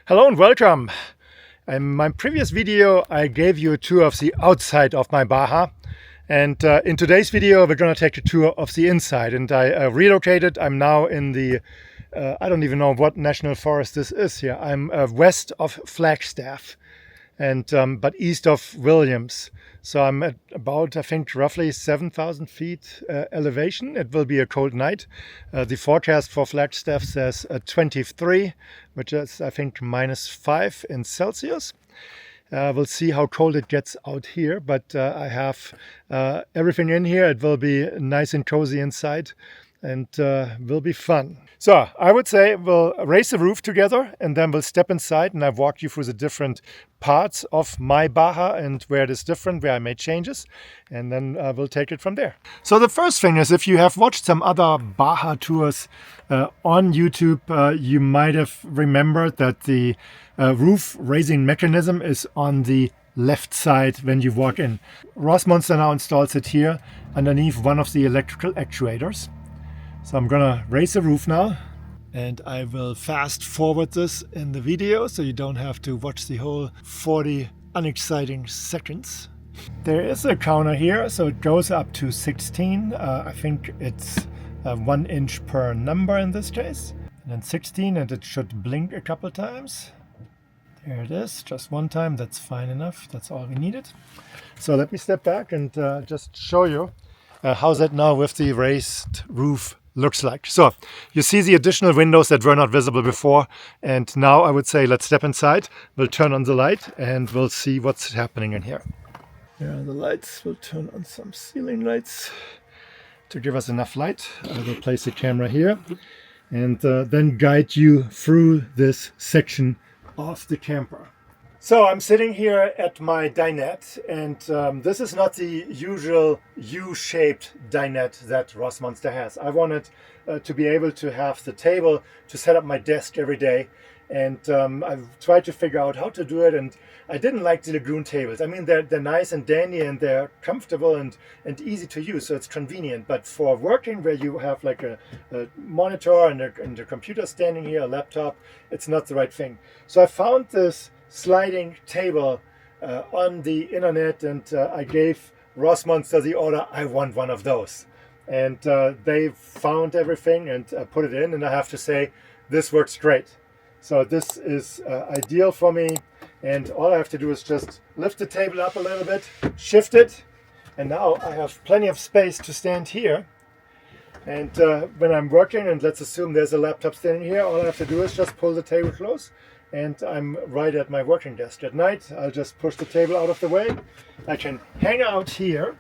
Hello and welcome. In my previous video I gave you a tour of the outside of my Baja, and in today's video we're going to take a tour of the inside, and I relocated. I'm now in the I don't even know what national forest this is here. I'm west of Flagstaff and but east of Williams. So I'm at about, I think, roughly 7,000 feet elevation. It will be a cold night. The forecast for Flagstaff says 23, which is, I think, -5 in Celsius. We'll see how cold it gets out here, but I have everything in here. It will be nice and cozy inside, and will be fun. So I would say we'll raise the roof together and then we'll step inside, and I'll walk you through the different parts of my Baja and where it is different, where I made changes, and then we'll take it from there. So the first thing is, if you have watched some other Baja tours on YouTube, you might have remembered that the roof raising mechanism is on the left side when you walk in. Rossmonster now installs it here underneath one of the electrical actuators. So I'm gonna raise the roof now, and I will fast forward this in the video so you don't have to watch the whole 40 unexciting seconds. There is a counter here, so it goes up to 16. I think it's 1 inch per number in this case. And then 16, and it should blink a couple times. There it is, just one time, that's fine enough. That's all we needed. So let me step back and just show you how's that now with the raised roof looks like. So you see the additional windows that were not visible before, and now I would say let's step inside. We'll turn on the light and we'll see what's happening in here. Here are the lights. We'll turn on some ceiling lights to give us enough light. I will place the camera here and then guide you through this section of the camper. So I'm sitting here at my dinette, and this is not the usual U-shaped dinette that Rossmonster has. I wanted to be able to have the table to set up my desk every day, and I've tried to figure out how to do it, and I didn't like the Lagoon tables. I mean, they're nice and dandy, and they're comfortable and easy to use, so it's convenient. But for working where you have like a monitor and a computer standing here, a laptop, it's not the right thing. So I found this sliding table on the internet, and I gave Rossmonster the order, I want one of those. And they found everything and put it in, and I have to say, this works great. So this is ideal for me, and all I have to do is just lift the table up a little bit, shift it, and now I have plenty of space to stand here. And when I'm working, and let's assume there's a laptop standing here, all I have to do is just pull the table close, and I'm right at my working desk. At night, I'll just push the table out of the way. I can hang out here,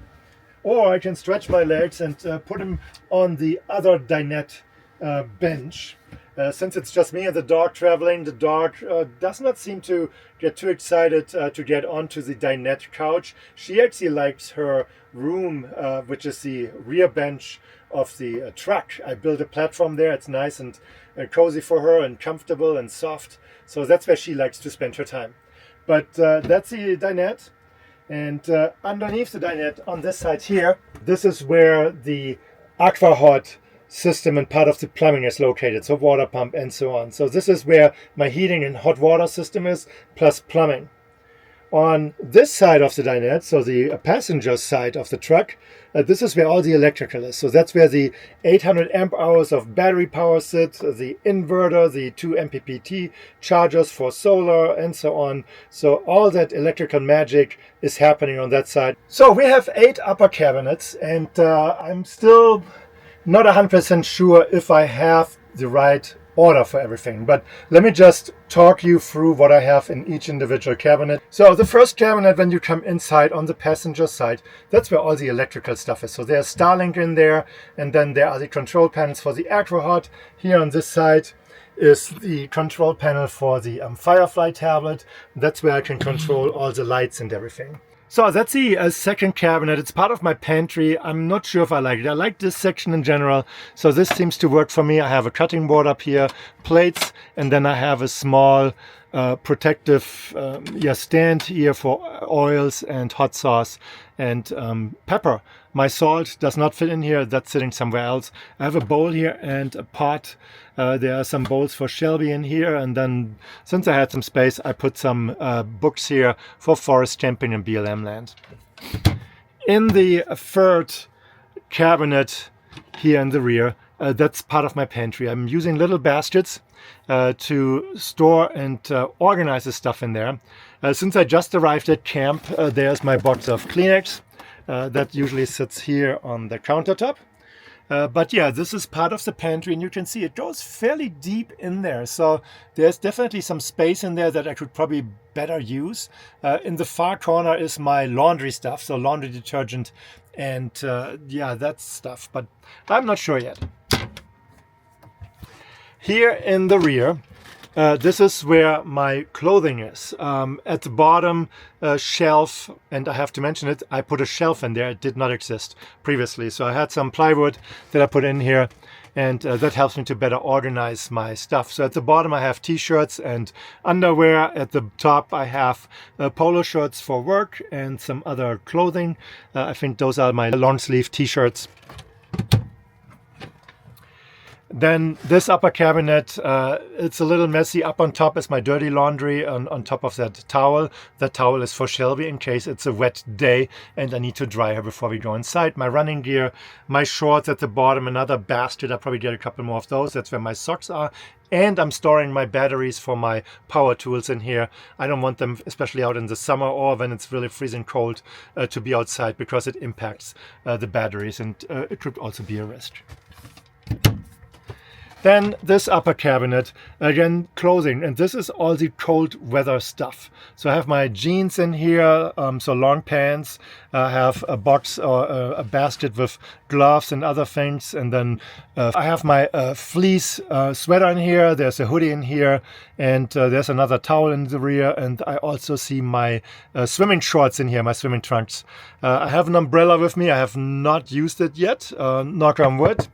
or I can stretch my legs and put them on the other dinette bench. Since it's just me and the dog traveling, the dog does not seem to get too excited to get onto the dinette couch. She actually likes her room, which is the rear bench of the truck. I built a platform there. It's nice and cozy for her, and comfortable and soft. So that's where she likes to spend her time. But that's the dinette. And underneath the dinette, on this side here, this is where the aqua-hot system and part of the plumbing is located. So water pump and so on. So this is where my heating and hot water system is, plus plumbing. On this side of the dinette, so the passenger side of the truck, this is where all the electrical is. So that's where the 800 amp hours of battery power sit, the inverter, the 2 MPPT chargers for solar, and so on. So all that electrical magic is happening on that side. So we have 8 upper cabinets, and I'm still not 100% sure if I have the right order for everything, but let me just talk you through what I have in each individual cabinet. So the first cabinet, when you come inside on the passenger side, that's where all the electrical stuff is. So there's Starlink in there, and then there are the control panels for the Aquahot. Here on this side is the control panel for the Firefly tablet. That's where I can control all the lights and everything. So that's the second cabinet. It's part of my pantry. I'm not sure if I like it. I like this section in general, so this seems to work for me. I have a cutting board up here, plates, and then I have a small protective stand here for oils and hot sauce and pepper. My salt does not fit in here, that's sitting somewhere else. I have a bowl here and a pot. There are some bowls for Shelby in here, and then since I had some space I put some books here for forest camping and BLM land. In the third cabinet here in the rear, that's part of my pantry. I'm using little baskets to store and organize the stuff in there. Since I just arrived at camp, there's my box of Kleenex. That usually sits here on the countertop. But yeah, this is part of the pantry, and you can see it goes fairly deep in there. So there's definitely some space in there that I could probably better use. In the far corner is my laundry stuff, so laundry detergent and yeah, that stuff, but I'm not sure yet. Here in the rear, this is where my clothing is. At the bottom shelf, and I have to mention it, I put a shelf in there. It did not exist previously. So I had some plywood that I put in here, and that helps me to better organize my stuff. So at the bottom I have t-shirts and underwear. At the top I have polo shirts for work and some other clothing. I think those are my long sleeve t-shirts. Then this upper cabinet, it's a little messy. Up on top is my dirty laundry on top of that towel. That towel is for Shelby in case it's a wet day and I need to dry her before we go inside. My running gear, my shorts at the bottom, another basket. I'll probably get a couple more of those. That's where my socks are. And I'm storing my batteries for my power tools in here. I don't want them, especially out in the summer or when it's really freezing cold, to be outside because it impacts the batteries, and it could also be a risk. Then this upper cabinet, again, clothing, and this is all the cold weather stuff. So I have my jeans in here, so long pants. I have a box or a basket with gloves and other things, and then I have my fleece sweater in here. There's a hoodie in here, and there's another towel in the rear, and I also see my swimming shorts in here, my swimming trunks. I have an umbrella with me. I have not used it yet, knock on wood.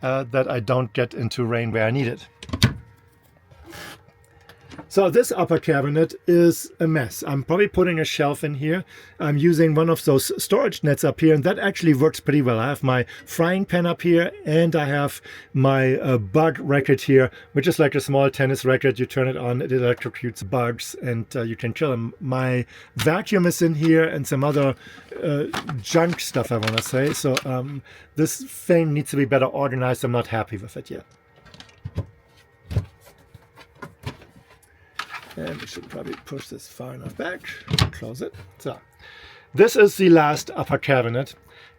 That I don't get into rain where I need it. So this upper cabinet is a mess. I'm probably putting a shelf in here. I'm using one of those storage nets up here, and that actually works pretty well. I have my frying pan up here, and I have my bug racket here, which is like a small tennis racket. You turn it on, it electrocutes bugs, and you can kill them. My vacuum is in here, and some other junk stuff, I want to say. So this thing needs to be better organized. I'm not happy with it yet. And we should probably push this far enough back, close it. So this is the last upper cabinet.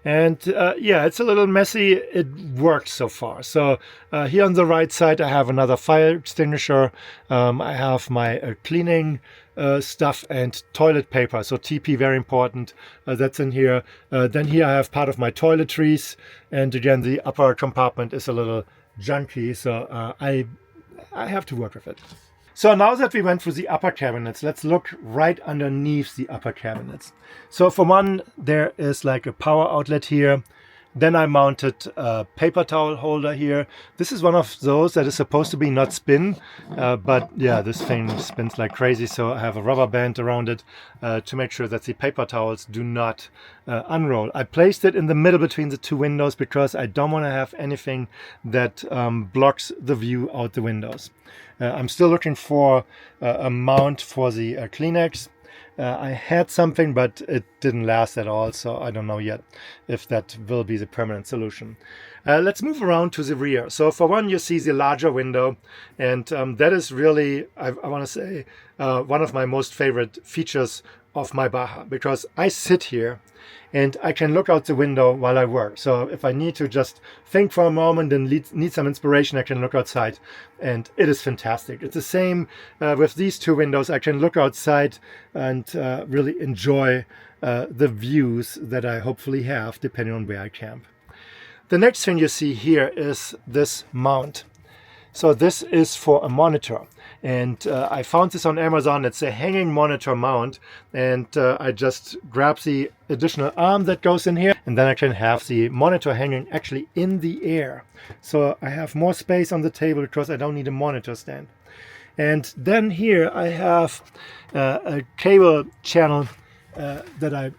And yeah, it's a little messy. It works so far. So here on the right side, I have another fire extinguisher. I have my cleaning stuff and toilet paper. So TP, very important. That's in here. Then here I have part of my toiletries. And again, the upper compartment is a little junky. So I have to work with it. So now that we went through the upper cabinets, let's look right underneath the upper cabinets. So for one, there is like a power outlet here. Then I mounted a paper towel holder here. This is one of those that is supposed to be not spin, but yeah, this thing spins like crazy. So I have a rubber band around it to make sure that the paper towels do not unroll. I placed it in the middle between the two windows because I don't want to have anything that blocks the view out the windows. I'm still looking for a mount for the Kleenex. I had something, but it didn't last at all, so I don't know yet if that will be the permanent solution. Let's move around to the rear. So for one, you see the larger window, and that is really, I want to say, one of my most favorite features of my Baja, because I sit here and I can look out the window while I work. So if I need to just think for a moment and need some inspiration, I can look outside, and it is fantastic. It's the same with these two windows. I can look outside and really enjoy the views that I hopefully have depending on where I camp. The next thing you see here is this mount. So this is for a monitor, and I found this on Amazon. It's a hanging monitor mount, and I just grab the additional arm that goes in here, and then I can have the monitor hanging actually in the air. So I have more space on the table because I don't need a monitor stand. And then here I have a cable channel that I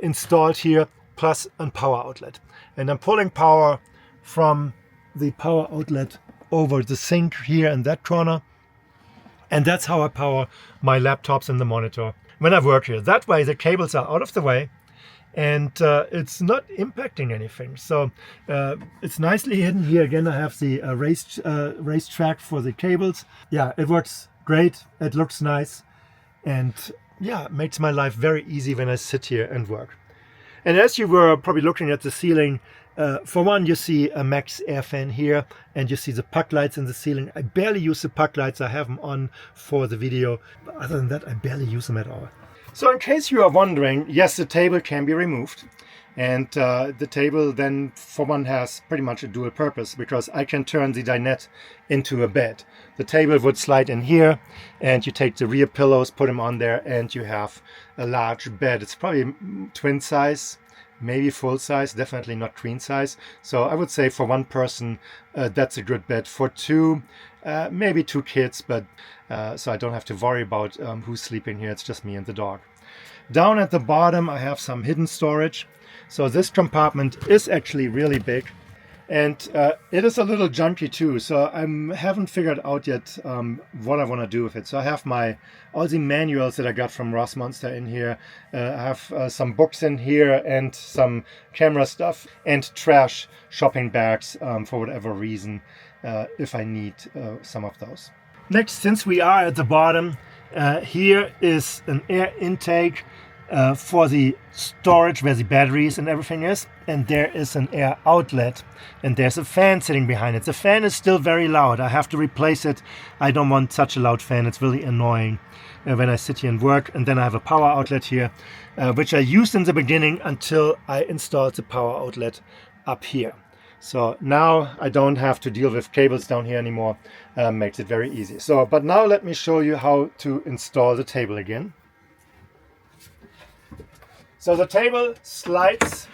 installed here, plus a power outlet. And I'm pulling power from the power outlet over the sink here in that corner. And that's how I power my laptops and the monitor when I work here. That way the cables are out of the way and it's not impacting anything. So it's nicely hidden here. Again, I have the raised track for the cables. Yeah, it works great. It looks nice. And yeah, it makes my life very easy when I sit here and work. And as you were probably looking at the ceiling, for one, you see a max air fan here, and you see the puck lights in the ceiling. I barely use the puck lights. I have them on for the video. But other than that, I barely use them at all. So in case you are wondering, yes, the table can be removed. And the table then, for one, has pretty much a dual purpose, because I can turn the dinette into a bed. The table would slide in here, and you take the rear pillows, put them on there, and you have a large bed. It's probably twin size, maybe full size, definitely not queen size. So I would say for one person, that's a good bed. For two, maybe two kids, but so I don't have to worry about who's sleeping here. It's just me and the dog. Down at the bottom, I have some hidden storage. So this compartment is actually really big, and it is a little junky too. So I haven't figured out yet what I want to do with it. So I have all the manuals that I got from Rossmonster in here. I have some books in here and some camera stuff and trash shopping bags for whatever reason if I need some of those. Next, since we are at the bottom, here is an air intake for the storage where the batteries and everything is, and there is an air outlet, and there's a fan sitting behind it. The fan is still very loud. I have to replace it. I don't want such a loud fan. It's really annoying when I sit here and work. And then I have a power outlet here, which I used in the beginning until I installed the power outlet up here. So now I don't have to deal with cables down here anymore. Makes it very easy. So, but now let me show you how to install the table again. So the table slides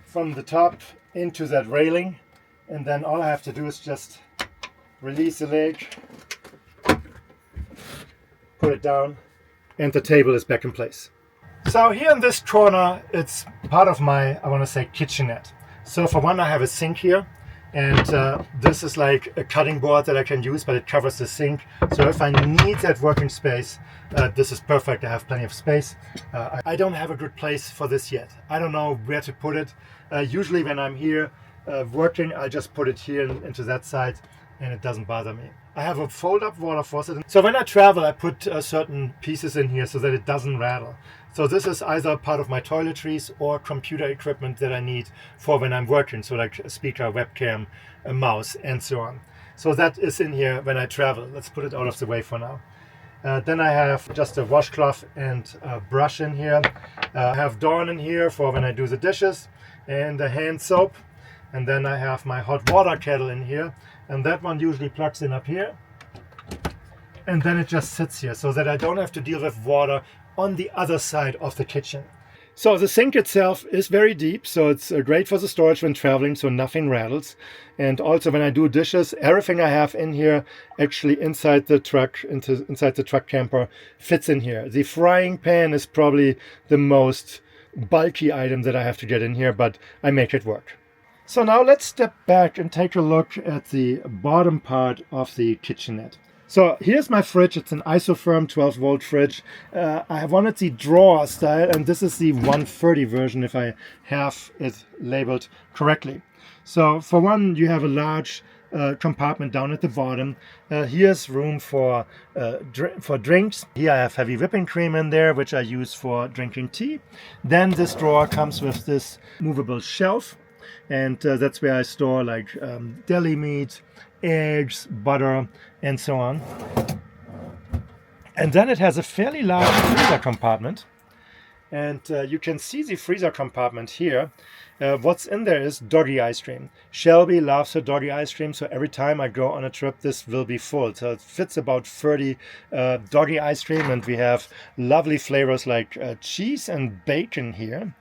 from the top into that railing, and then all I have to do is just release the leg, put it down, and the table is back in place. So here in this corner, it's part of my, I want to say, kitchenette. So for one, I have a sink here, and this is like a cutting board that I can use, but it covers the sink. So if I need that working space, this is perfect. I have plenty of space. I don't have a good place for this yet. I don't know where to put it. Usually when I'm here working, I just put it here into that side, and it doesn't bother me. I have a fold-up water faucet. So when I travel, I put certain pieces in here so that it doesn't rattle. So this is either part of my toiletries or computer equipment that I need for when I'm working. So like a speaker, webcam, a mouse, and so on. So that is in here when I travel. Let's put it out of the way for now. Then I have just a washcloth and a brush in here. I have Dawn in here for when I do the dishes, and a hand soap. And then I have my hot water kettle in here, and that one usually plugs in up here. And then it just sits here so that I don't have to deal with water on the other side of the kitchen. So the sink itself is very deep, so it's great for the storage when traveling, so nothing rattles. And also when I do dishes, everything I have in here actually inside the truck, inside the truck camper, fits in here. The frying pan is probably the most bulky item that I have to get in here, but I make it work. So now let's step back and take a look at the bottom part of the kitchenette. So here's my fridge. It's an isotherm 12-volt fridge. I wanted the drawer style, and this is the 130 version if I have it labeled correctly. So for one, you have a large compartment down at the bottom. Here's room for drinks. Here I have heavy whipping cream in there, which I use for drinking tea. Then this drawer comes with this movable shelf, and that's where I store like deli meat, eggs, butter, and so on. And then it has a fairly large freezer compartment, and you can see the freezer compartment here. What's in there is doggy ice cream. Shelby loves her doggy ice cream, so every time I go on a trip, this will be full. So it fits about 30 doggy ice cream, and we have lovely flavors like cheese and bacon here.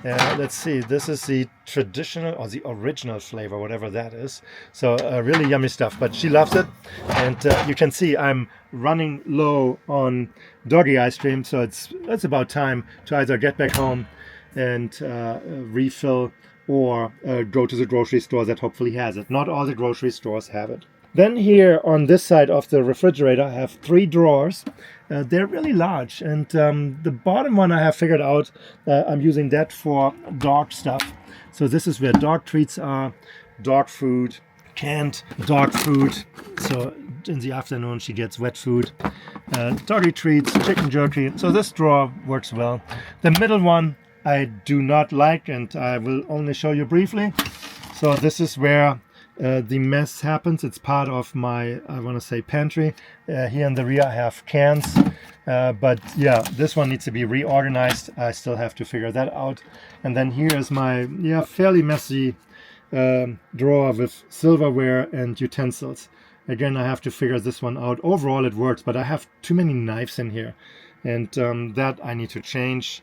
Let's see, this is the traditional or the original flavor, whatever that is. So really yummy stuff, but she loves it. And you can see I'm running low on doggy ice cream, so it's about time to either get back home and refill or go to the grocery store that hopefully has it. Not all the grocery stores have it. Then here on this side of the refrigerator I have 3 drawers. They're really large, and the bottom one I have figured out, I'm using that for dog stuff. So this is where dog treats are, dog food, canned dog food. So in the afternoon she gets wet food, doggy treats, chicken jerky. So this drawer works well. The middle one I do not like, and I will only show you briefly. So this is where the mess happens. It's part of my, I want to say, pantry. Here in the rear I have cans, but yeah, this one needs to be reorganized. I still have to figure that out. And then here is my fairly messy drawer with silverware and utensils. Again, I have to figure this one out. Overall it works, but I have too many knives in here, and that I need to change.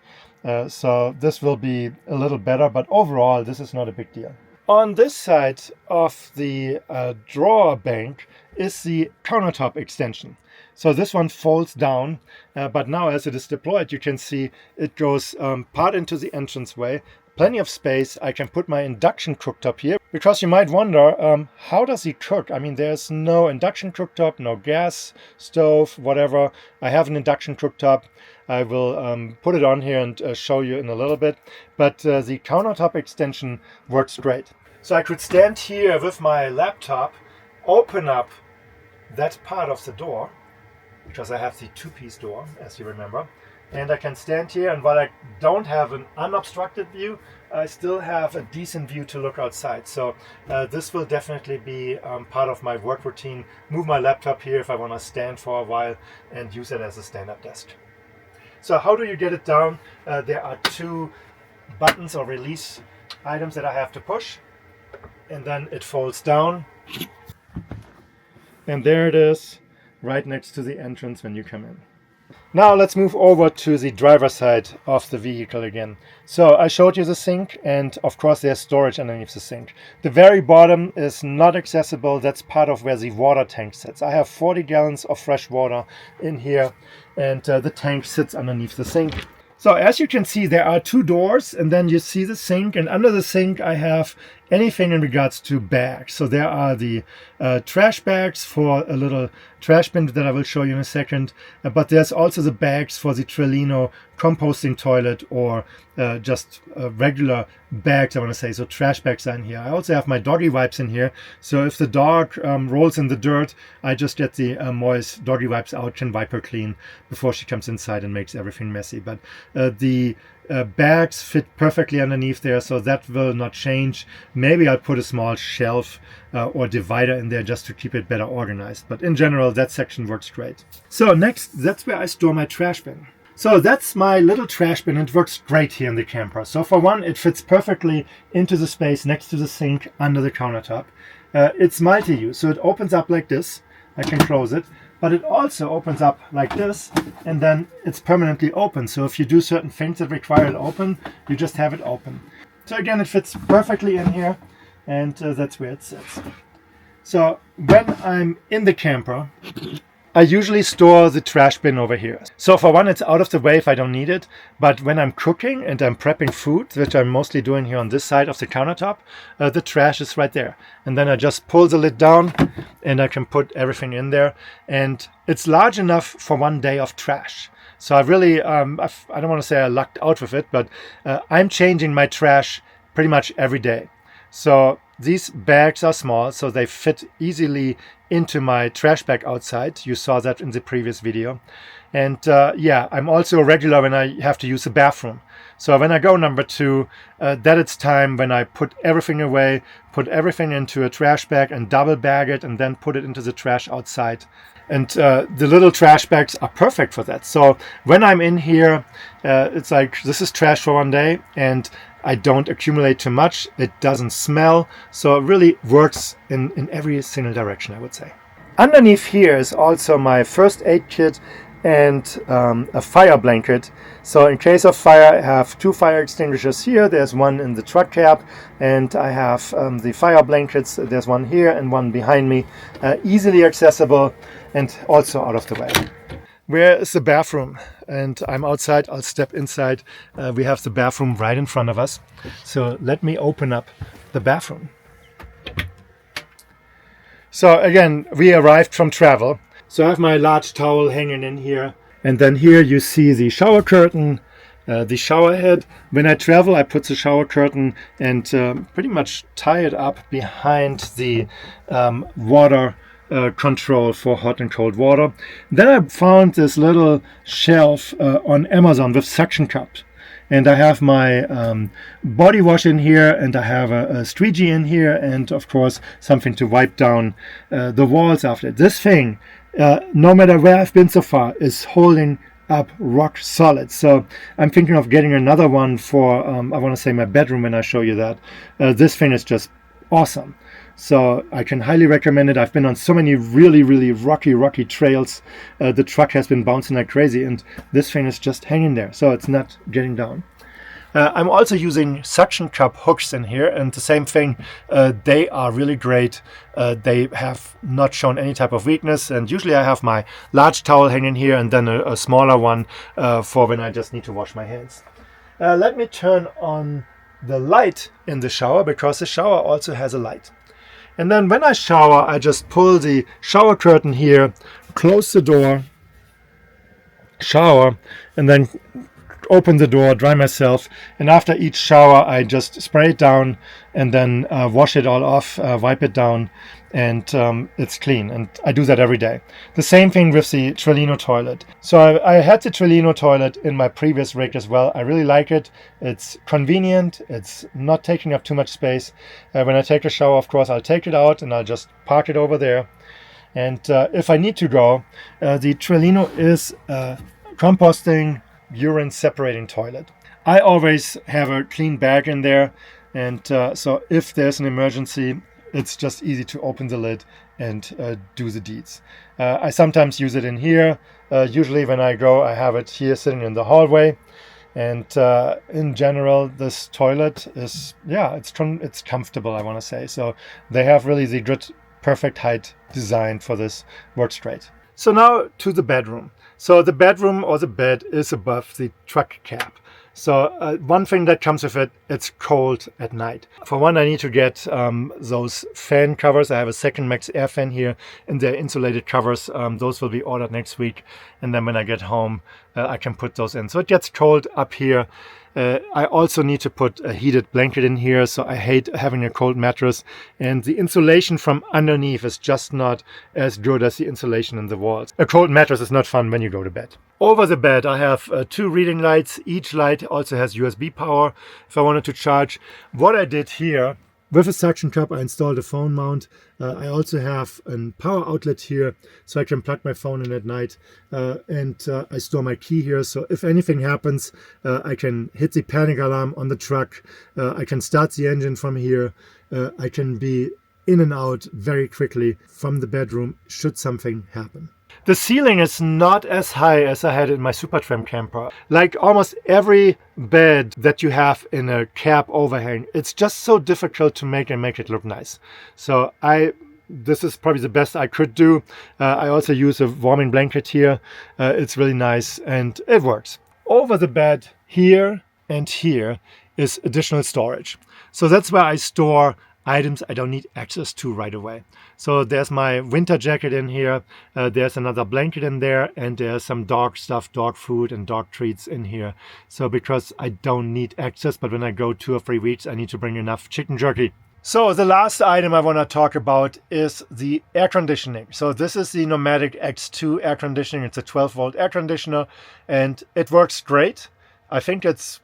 So this will be a little better, but overall this is not a big deal. On this side of the drawer bank is the countertop extension. So this one folds down, but now as it is deployed, you can see it goes part into the entranceway. Plenty of space. I can put my induction cooktop here, because you might wonder, how does he cook? I mean, there's no induction cooktop, no gas stove, whatever. I have an induction cooktop. I will put it on here and show you in a little bit. But the countertop extension works great. So I could stand here with my laptop, open up that part of the door, because I have the 2-piece door, as you remember. And I can stand here, and while I don't have an unobstructed view, I still have a decent view to look outside. So this will definitely be part of my work routine. Move my laptop here if I want to stand for a while and use it as a stand-up desk. So how do you get it down? There are 2 buttons or release items that I have to push, and then it folds down. And there it is, right next to the entrance when you come in. Now let's move over to the driver's side of the vehicle again. So I showed you the sink, and of course there's storage underneath the sink. The very bottom is not accessible. That's part of where the water tank sits. I have 40 gallons of fresh water in here, and the tank sits underneath the sink. So as you can see, there are 2 doors, and then you see the sink, and under the sink I have anything in regards to bags. So there are the trash bags for a little trash bin that I will show you in a second, but there's also the bags for the Trellino composting toilet, or just regular bags, I want to say. So trash bags are in here. I also have my doggy wipes in here, so if the dog rolls in the dirt, I just get the moist doggy wipes out, can wipe her clean before she comes inside and makes everything messy. But the bags fit perfectly underneath there, so that will not change. Maybe I'll put a small shelf or divider in there just to keep it better organized, but in general that section works great. So next, that's where I store my trash bin. So that's my little trash bin. It works great here in the camper. So for one, it fits perfectly into the space next to the sink under the countertop. It's multi-use, so it opens up like this. I can close it, but it also opens up like this, and then it's permanently open. So if you do certain things that require it open, you just have it open. So again, it fits perfectly in here, and that's where it sits. So when I'm in the camper, I usually store the trash bin over here. So for one, it's out of the way if I don't need it. But when I'm cooking and I'm prepping food, which I'm mostly doing here on this side of the countertop, the trash is right there. And then I just pull the lid down and I can put everything in there. And it's large enough for one day of trash. So I really, I don't want to say I lucked out with it, but I'm changing my trash pretty much every day. So these bags are small, so they fit easily into my trash bag outside. You saw that in the previous video. And yeah, I'm also a regular when I have to use the bathroom. So when I go number 2, that it's time when I put everything away, put everything into a trash bag and double bag it, and then put it into the trash outside. And the little trash bags are perfect for that. So when I'm in here, it's like, this is trash for one day, and I don't accumulate too much. It doesn't smell. So it really works in every single direction, I would say. Underneath here is also my first aid kit and a fire blanket. So in case of fire, I have 2 fire extinguishers here. There's one in the truck cab, and I have the fire blankets. There's one here and one behind me, easily accessible and also out of the way. Where is the bathroom? And I'm outside. I'll step inside. We have the bathroom right in front of us. So let me open up the bathroom. So again, we arrived from travel. So I have my large towel hanging in here. And then here you see the shower curtain, the shower head. When I travel, I put the shower curtain and pretty much tie it up behind the water control for hot and cold water. Then I found this little shelf on Amazon with suction cups. And I have my body wash in here, and I have a squeegee in here, and of course something to wipe down the walls after. This thing, no matter where I've been so far, is holding up rock solid. So I'm thinking of getting another one for, I want to say my bedroom when I show you that. This thing is just awesome. So I can highly recommend it. I've been on so many really rocky trails. The truck has been bouncing like crazy, and this thing is just hanging there, so it's not getting down. I'm also using suction cup hooks in here, and the same thing, they are really great. They have not shown any type of weakness, and usually I have my large towel hanging here and then a smaller one for when I just need to wash my hands. Let me turn on the light in the shower, because the shower also has a light. And then when I shower, I just pull the shower curtain here, close the door, shower, and then open the door, dry myself. And after each shower, I just spray it down and then wash it all off, wipe it down, and it's clean. And I do that every day. The same thing with the Trellino toilet. So I had the Trellino toilet in my previous rig as well. I really like it. It's convenient. It's not taking up too much space. When I take a shower, of course, I'll take it out and I'll just park it over there. And if I need to go, the Trellino is a composting, urine separating toilet. I always have a clean bag in there, and so if there's an emergency, it's just easy to open the lid and do the deeds. I sometimes use it in here. Usually when I go, I have it here sitting in the hallway. And in general, this toilet is, it's comfortable, I want to say. So they have really the good, perfect height design for this. Works great. So now to the bedroom. So the bedroom or the bed is above the truck cab. So one thing that comes with it, it's cold at night. For one, I need to get those fan covers. I have a second Max Air fan here, and they're insulated covers. Those will be ordered next week. And then when I get home, I can put those in. So it gets cold up here. I also need to put a heated blanket in here, so I hate having a cold mattress. And the insulation from underneath is just not as good as the insulation in the walls. A cold mattress is not fun when you go to bed. Over the bed, I have 2 reading lights. Each light also has USB power if I wanted to charge. What I did here, with a suction cup, I installed a phone mount. I also have a power outlet here, so I can plug my phone in at night. And I store my key here, so if anything happens, I can hit the panic alarm on the truck. I can start the engine from here. I can be in and out very quickly from the bedroom should something happen. The ceiling is not as high as I had in my Supertramp camper. Like almost every bed that you have in a cab overhang, it's just so difficult to make it look nice. So this is probably the best I could do. I also use a warming blanket here. It's really nice and it works. Over the bed here and here is additional storage. So that's where I store items I don't need access to right away. So there's my winter jacket in here, there's another blanket in there, and there's some dog stuff, dog food and dog treats in here. So because I don't need access, but when I go 2 or 3 weeks, I need to bring enough chicken jerky. So the last item I want to talk about is the air conditioning. So this is the Nomadic X2 air conditioning. It's a 12-volt air conditioner, and it works great. I think it's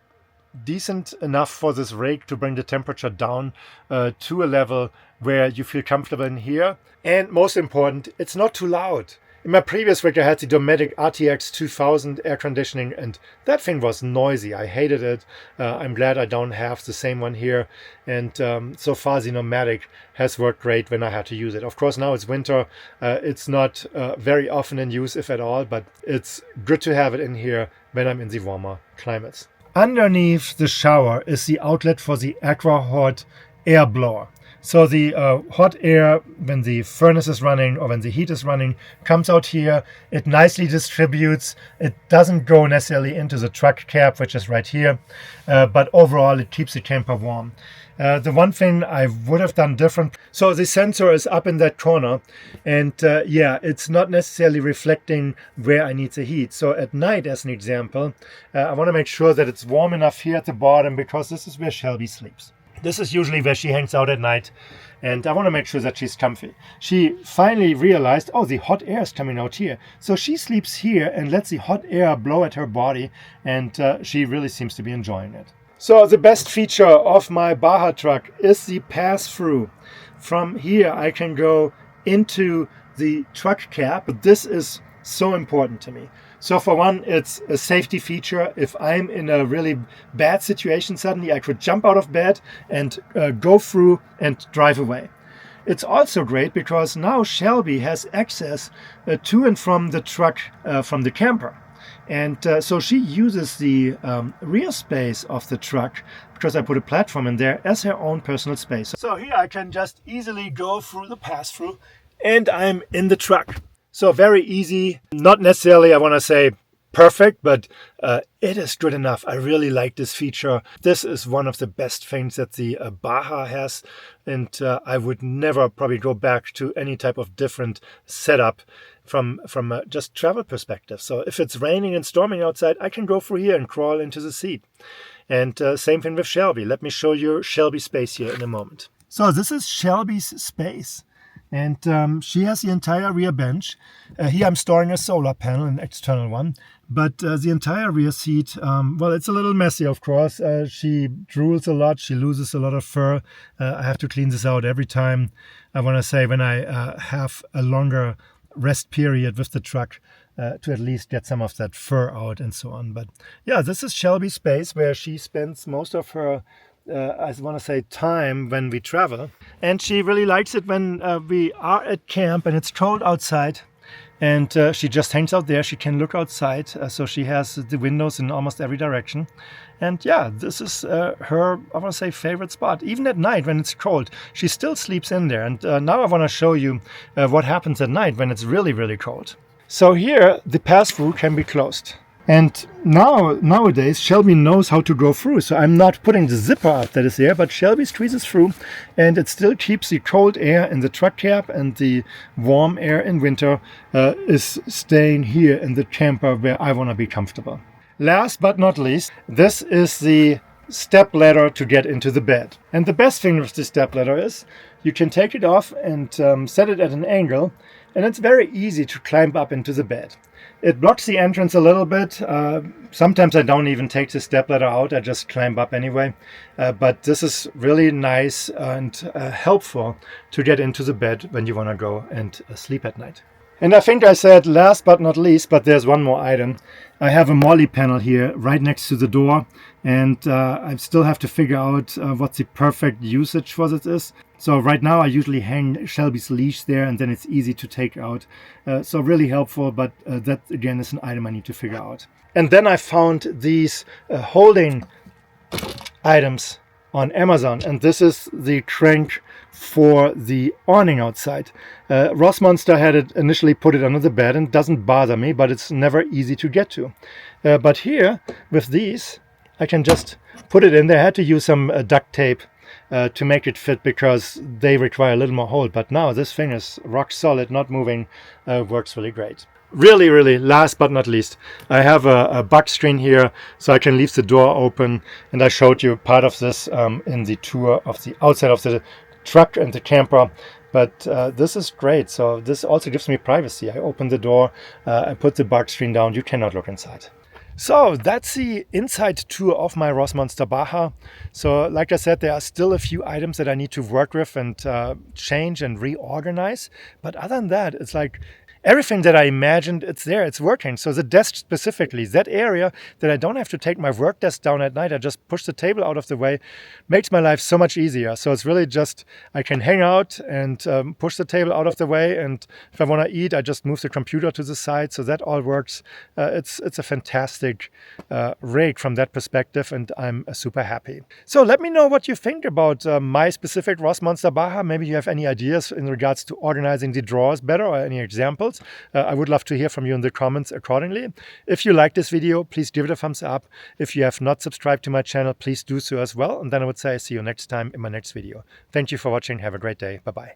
decent enough for this rig to bring the temperature down to a level where you feel comfortable in here. And most important, it's not too loud. In my previous rig I had the Dometic RTX 2000 air conditioning, and that thing was noisy. I hated it. I'm glad I don't have the same one here, and so far the Nomadic has worked great when I had to use it. Of course now it's winter, it's not very often in use if at all, but it's good to have it in here when I'm in the warmer climates. Underneath the shower is the outlet for the Aqua Hot air blower. So the hot air, when the furnace is running or when the heat is running, comes out here. It nicely distributes. It doesn't go necessarily into the truck cab, which is right here, but overall it keeps the camper warm. The one thing I would have done different, so the sensor is up in that corner, and yeah, it's not necessarily reflecting where I need the heat. So at night, as an example, I want to make sure that it's warm enough here at the bottom, because this is where Shelby sleeps. This is usually where she hangs out at night, and I want to make sure that she's comfy. She finally realized, oh, the hot air is coming out here. So she sleeps here and lets the hot air blow at her body, and she really seems to be enjoying it. So the best feature of my Baja truck is the pass-through. From here I can go into the truck cab. This is so important to me. So for one, it's a safety feature. If I'm in a really bad situation suddenly, I could jump out of bed and go through and drive away. It's also great because now Shelby has access to and from the truck from the camper. And so she uses the rear space of the truck, because I put a platform in there, as her own personal space. So here I can just easily go through the pass-through and I'm in the truck. So very easy, not necessarily, I want to say, perfect, but it is good enough. I really like this feature. This is one of the best things that the Baja has, and I would never probably go back to any type of different setup from a just travel perspective. So if it's raining and storming outside, I can go through here and crawl into the seat. And same thing with Shelby. Let me show you Shelby's space here in a moment. So this is Shelby's space. And she has the entire rear bench. Here I'm storing a solar panel, an external one. But the entire rear seat, well, it's a little messy, of course. She drools a lot. She loses a lot of fur. I have to clean this out every time. I want to say when I have a longer rest period with the truck, to at least get some of that fur out and so on. But yeah, this is Shelby's space where she spends most of her I want to say time when we travel, and she really likes it when we are at camp and it's cold outside, and she just hangs out there. She can look outside, so she has the windows in almost every direction. And yeah, this is her, I want to say, favorite spot. Even at night when it's cold, she still sleeps in there. And now I want to show you what happens at night when it's really, really cold. So here the pass-through can be closed. And nowadays, Shelby knows how to go through. So I'm not putting the zipper up that is there, but Shelby squeezes through, and it still keeps the cold air in the truck cab, and the warm air in winter is staying here in the camper where I want to be comfortable. Last but not least, this is the step ladder to get into the bed. And the best thing with the step ladder is you can take it off and set it at an angle, and it's very easy to climb up into the bed. It blocks the entrance a little bit. Sometimes I don't even take the stepladder out. I just climb up anyway. But this is really nice and helpful to get into the bed when you want to go and sleep at night. And I think I said last but not least, but there's one more item. I have a molly panel here right next to the door, and I still have to figure out what the perfect usage for this is. So right now I usually hang Shelby's leash there, and then it's easy to take out. So really helpful, but that again is an item I need to figure out. And then I found these holding items on Amazon, and this is the crank for the awning outside. Rossmonster had it initially put it under the bed, and doesn't bother me, but it's never easy to get to. But here with these I can just put it in there. I had to use some duct tape to make it fit, because they require a little more hold. But now this thing is rock solid, not moving, works really great. Really, last but not least, I have a bug screen here, so I can leave the door open, and I showed you part of this in the tour of the outside of the truck and the camper. But this is great. So this also gives me privacy. I open the door, I put the bug screen down, you cannot look inside. So that's the inside tour of my Rossmonster Baja. So like I said, there are still a few items that I need to work with and change and reorganize. But other than that, it's like everything that I imagined, it's there, it's working. So the desk specifically, that area that I don't have to take my work desk down at night, I just push the table out of the way, makes my life so much easier. So it's really just, I can hang out and push the table out of the way. And if I want to eat, I just move the computer to the side. So that all works. It's a fantastic rig from that perspective, and I'm super happy. So let me know what you think about my specific Rossmonster Baja. Maybe you have any ideas in regards to organizing the drawers better, or any examples. I would love to hear from you in the comments accordingly. If you like this video, please give it a thumbs up. If you have not subscribed to my channel, please do so as well. And then I would say I see you next time in my next video. Thank you for watching. Have a great day. Bye-bye.